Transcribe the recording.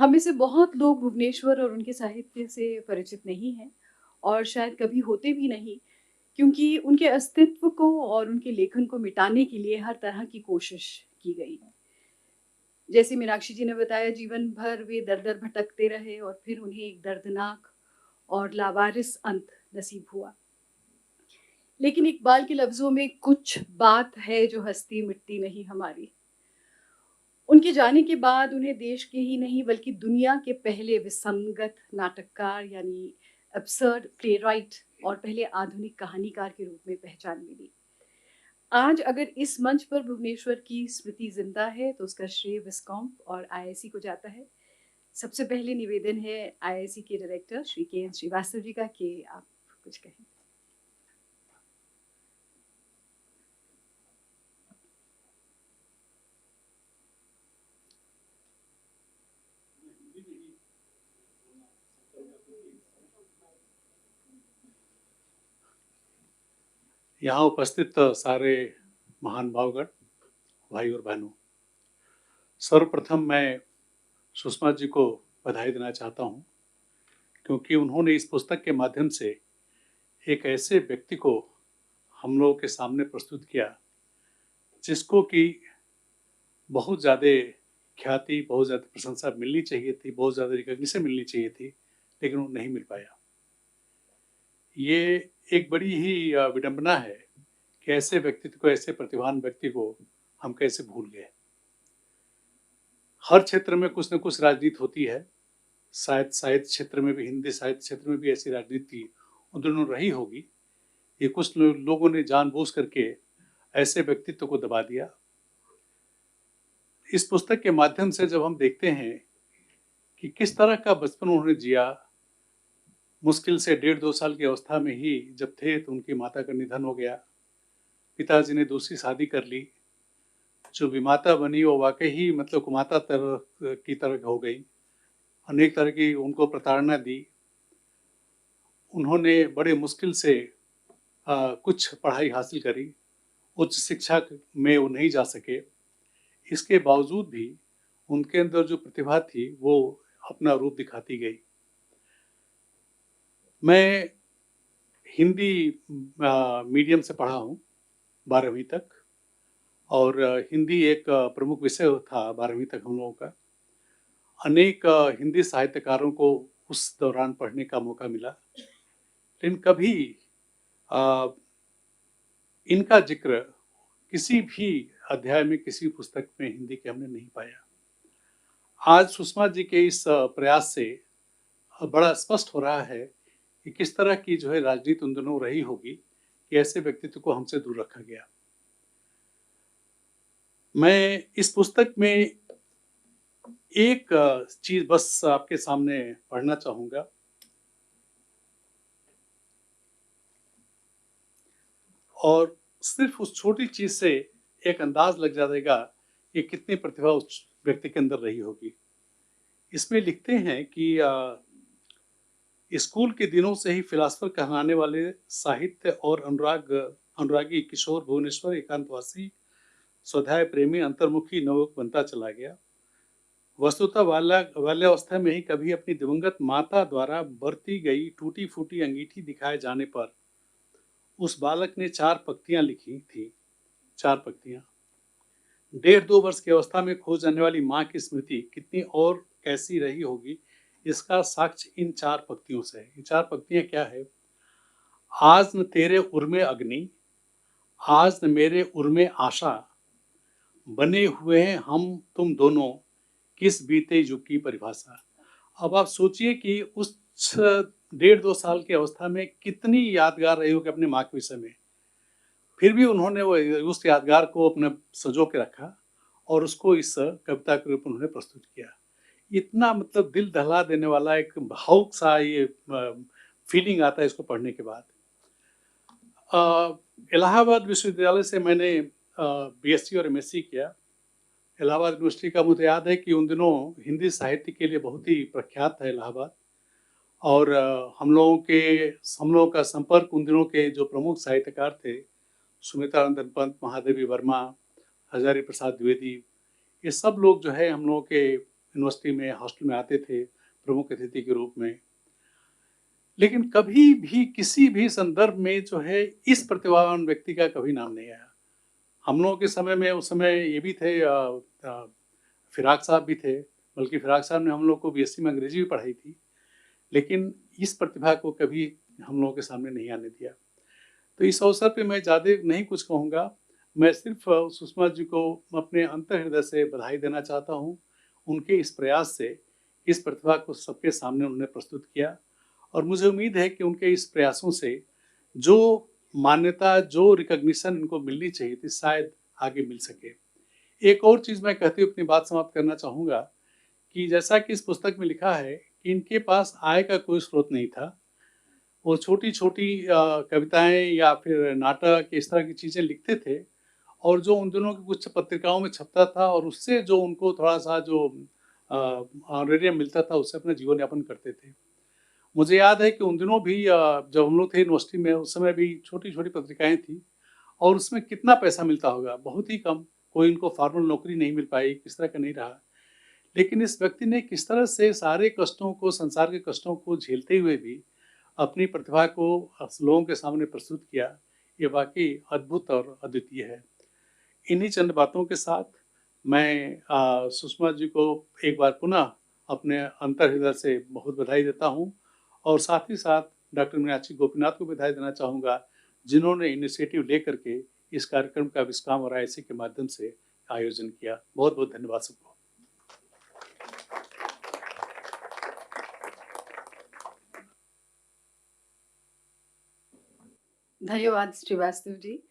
हम में से बहुत लोग भुवनेश्वर और उनके साहित्य से परिचित नहीं हैं और शायद कभी होते भी नहीं, क्योंकि उनके अस्तित्व को और उनके लेखन को मिटाने के लिए हर तरह की कोशिश की गई। जैसे मीनाक्षी जी ने बताया, जीवन भर वे दर-दर भटकते रहे और फिर उन्हें एक दर्दनाक और लावारिस अंत नसीब हुआ। लेकिन इकबाल के लफ्ज़ों में कुछ बात है जो हस्ती मिटती नहीं हमारी। उनके जाने के बाद उन्हें देश के ही नहीं बल्कि दुनिया के पहले विसंगत नाटककार यानी एब्सर्ड प्लेराइट और पहले आधुनिक कहानीकार के रूप में पहचान मिली। आज अगर इस मंच पर भुवनेश्वर की स्मृति जिंदा है तो उसका श्रेय विस्कॉम और आईआईसी को जाता है। सबसे पहले निवेदन है आईआईसी के डायरेक्टर श्री के एन श्रीवास्तव जी का कि आप कुछ कहें। यहाँ उपस्थित सारे महान भावगण, भाई और बहनों, सर्वप्रथम मैं सुषमा जी को बधाई देना चाहता हूँ, क्योंकि उन्होंने इस पुस्तक के माध्यम से एक ऐसे व्यक्ति को हम लोगों के सामने प्रस्तुत किया जिसको कि बहुत ज़्यादा ख्याति, बहुत ज़्यादा प्रशंसा मिलनी चाहिए थी, बहुत ज़्यादा रिकॉग्निशन मिलनी चाहिए थी, लेकिन वो नहीं मिल पाया। ये एक बड़ी ही विडंबना है कि ऐसे व्यक्तित्व को, ऐसे प्रतिभावान व्यक्ति को हम कैसे भूल गए। हर क्षेत्र में कुछ न कुछ राजनीति होती है। शायद साहित्य क्षेत्र में भी, हिंदी साहित्य क्षेत्र में भी ऐसी राजनीति उन दिनों रही होगी। ये कुछ लोगों ने जानबूझ करके ऐसे व्यक्तित्व को दबा दिया। इस पुस्तक के माध्यम से जब हम देखते हैं कि किस तरह का बचपन उन्होंने जिया, मुश्किल से 1.5-2 साल की अवस्था में ही जब थे तो उनकी माता का निधन हो गया। पिताजी ने दूसरी शादी कर ली। जो विमाता बनी वो वाकई ही मतलब कुमाता की तरह हो गई। अनेक तरह की उनको प्रताड़ना दी। उन्होंने बड़े मुश्किल से कुछ पढ़ाई हासिल करी। उच्च शिक्षा में वो नहीं जा सके। इसके बावजूद भी उनके अंदर जो प्रतिभा थी वो अपना रूप दिखाती गई। मैं हिंदी मीडियम से पढ़ा हूँ 12वीं तक, और हिंदी एक प्रमुख विषय था 12वीं तक हम लोगों का। अनेक हिंदी साहित्यकारों को उस दौरान पढ़ने का मौका मिला, लेकिन कभी अ, इनका जिक्र किसी भी अध्याय में, किसी पुस्तक में हिंदी के हमने नहीं पाया। आज सुषमा जी के इस प्रयास से बड़ा स्पष्ट हो रहा है कि किस तरह की जो है राजनीति उन दिनों रही होगी कि ऐसे व्यक्तित्व को हमसे दूर रखा गया। मैं इस पुस्तक में एक चीज बस आपके सामने पढ़ना चाहूंगा। और सिर्फ उस छोटी चीज से एक अंदाज लग जाएगा कि कितनी प्रतिभा उस व्यक्ति के अंदर रही होगी। इसमें लिखते हैं कि स्कूल के दिनों से ही फिलासफर कहलाने वाले साहित्य और अनुरागी किशोर भुवनेश्वर एकांतवासी, स्वाध्याय प्रेमी, अंतर्मुखी नवयुवक बनता चला गया। वस्तुतः बाल्यावस्था में ही कभी अपनी दिवंगत माता द्वारा बरती गई टूटी फूटी अंगीठी दिखाए जाने पर उस बालक ने 4 पंक्तियां लिखी थी। 4 पंक्तियां 1.5-2 वर्ष की अवस्था में खो जाने वाली माँ की स्मृति कितनी और कैसी रही होगी, इसका साक्ष्य इन 4 पंक्तियों से है। ये 4 पंक्तियां क्या है? आज न तेरे उर्मे अग्नि, आज न मेरे उर्मे आशा, बने हुए हैं हम तुम दोनों, किस बीते युग की परिभाषा। अब आप सोचिए कि उस 1.5-2 साल की अवस्था में कितनी यादगार रही होगी अपने माँ के विषय में। फिर भी उन्होंने वो उस यादगार को अपने संजो के रखा और उसको इस कविता के रूप में उन्होंने प्रस्तुत किया। इतना मतलब दिल दहला देने वाला एक भावुक सा ये फीलिंग आता है इसको पढ़ने के बाद। इलाहाबाद विश्वविद्यालय से मैंने बीएससी और एमएससी किया। इलाहाबाद यूनिवर्सिटी का मुझे याद है कि उन दिनों हिंदी साहित्य के लिए बहुत ही प्रख्यात था इलाहाबाद। और हम लोगों का संपर्क उन दिनों के जो प्रमुख साहित्यकार थे, सुमित्रानंदन पंत, महादेवी वर्मा, हजारी प्रसाद द्विवेदी, ये सब लोग जो है हम लोगों के यूनिवर्सिटी में हॉस्टल में आते थे प्रमुख अतिथि के रूप में। लेकिन कभी भी किसी भी संदर्भ में जो है इस प्रतिभावान व्यक्ति का कभी नाम नहीं आया। हम लोगों के समय में उस समय ये भी थे फिराक साहब भी थे, बल्कि फिराक साहब ने हम लोग को बीएससी में अंग्रेजी भी पढ़ाई थी, लेकिन इस प्रतिभा को कभी हम लोगों के सामने नहीं आने दिया। तो इस अवसर पे मैं ज़्यादा नहीं कुछ कहूँगा, मैं सिर्फ सुषमा जी को अपने अंतःहृदय से बधाई देना चाहता हूँ। उनके इस प्रयास से इस प्रतिभा को सबके सामने उन्होंने प्रस्तुत किया और मुझे उम्मीद है कि उनके इस प्रयासों से जो मान्यता, जो रिकॉग्निशन इनको मिलनी चाहिए थी, शायद आगे मिल सके। एक और चीज़ मैं कहते हुए अपनी बात समाप्त करना चाहूँगा कि जैसा कि इस पुस्तक में लिखा है कि इनके पास आय का कोई स्रोत नहीं था। वो छोटी-छोटी कविताएँ या फिर नाटक इस तरह की चीज़ें लिखते थे और जो उन दिनों की कुछ पत्रिकाओं में छपता था और उससे जो उनको थोड़ा-सा जो ऑनरेरियम मिलता था, उससे अपना जीवन यापन करते थे। मुझे याद है कि उन दिनों भी जब हम लोग थे यूनिवर्सिटी में, उस समय भी छोटी-छोटी पत्रिकाएँ थीं और उसमें कितना पैसा मिलता होगा? बहुत ही कम। कोई उनको फॉर्मल नौकरी नहीं मिल पाई, किस तरह का नहीं रहा। लेकिन इस व्यक्ति ने किस तरह से सारे कष्टों को, संसार के कष्टों को झेलते हुए भी अपनी प्रतिभा को लोगों के सामने प्रस्तुत किया, ये वाक़ई अद्भुत और अद्वितीय है। इन्हीं चंद बातों के साथ मैं सुषमा जी को एक बार पुनः अपने अंतर्हृदय से बहुत बधाई देता हूँ और साथ ही साथ डॉक्टर मीनाक्षी गोपीनाथ को बधाई देना चाहूँगा, जिन्होंने इनिशिएटिव लेकर के इस कार्यक्रम का विश्राम और आईएससी के माध्यम से आयोजन किया। बहुत-बहुत धन्यवाद सबको। धन्यवाद श्रीवास्तव जी।